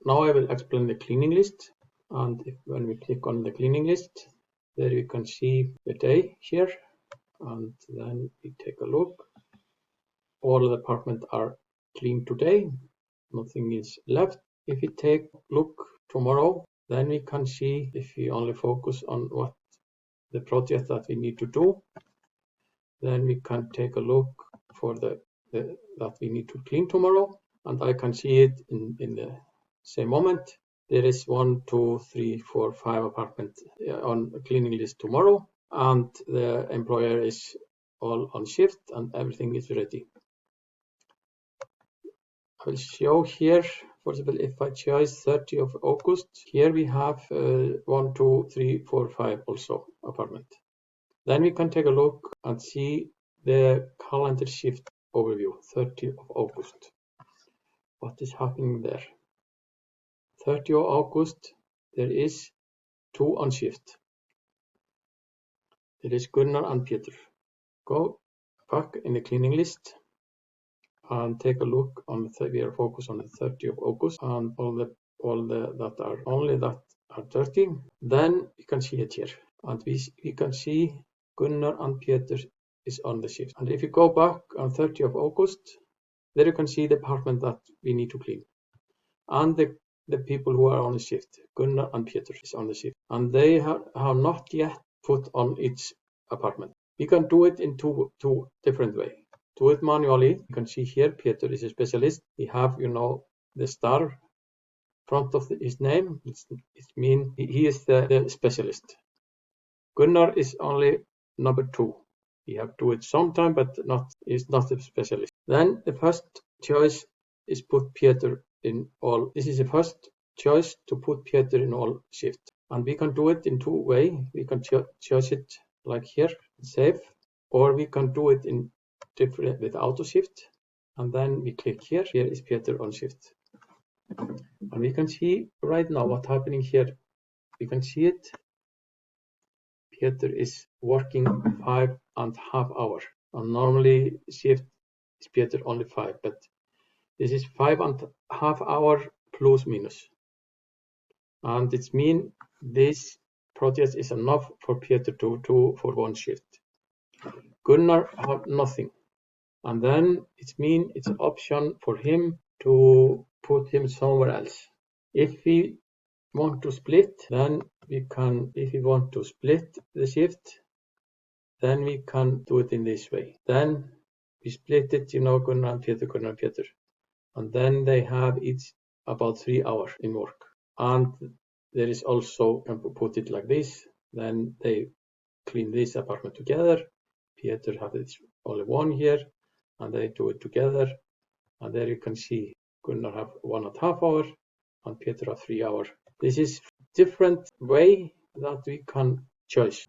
Now I will explain the cleaning list, and when we click on the cleaning list, there you can see the day here, and then we take a look. All the apartments are clean today, nothing is left. If we take a look tomorrow, then we can see, if we only focus on what the project that we need to do, then we can take a look for the that we need to clean tomorrow, and I can see it in the same moment. There is 1, 2, 3, 4, 5 apartments on a cleaning list tomorrow, and the employer is all on shift and everything is ready. I will show here, for example, if I choose 30 of August, here we have 1, 2, 3, 4, 5 also apartment. Then we can take a look and see the calendar shift overview, 30 of August. What is happening there? 30 of August, there is 2 on shift. There is Gunnar and Peter. Go back in the cleaning list and take a look on we are focused on the 30 of August and all the that are only that are 30. Then you can see it here, and we can see Gunnar and Peter is on the shift. And if you go back on 30 of August, there you can see the apartment that we need to clean, and the people who are on the shift, Gunnar and Peter is on the shift, and they have not yet put on each apartment. We can do it in two different ways. Do it manually. You can see here Peter is a specialist. We have, the star front of his name. It means he is the specialist. Gunnar is only number 2. We have to do it sometime, but is not a specialist. Then the first choice is put Peter in all. This is the first choice to put Peter in all shifts. And we can do it in 2 ways. We can choose it like here, save, or we can do it in different with auto shift. And then we click here. Here is Peter on shift. And we can see right now what's happening here. We can see it. Peter is working 5.5 hours. And normally shift is Peter only 5, but this is 5.5 hours plus minus. And it means this project is enough for Peter to do for 1 shift. Gunnar have nothing. And then it means it's an option for him to put him somewhere else. If we want to split, then we can, if we want to split the shift, then we can do it in this way. Then we split it, Gunnar and Peter. And then they have each about 3 hours in work. And there is also, can put it like this, then they clean this apartment together. Peter has only 1 here, and they do it together. And there you can see Gunnar have 1.5 hours and Peter have 3 hours. This is different way that we can choose.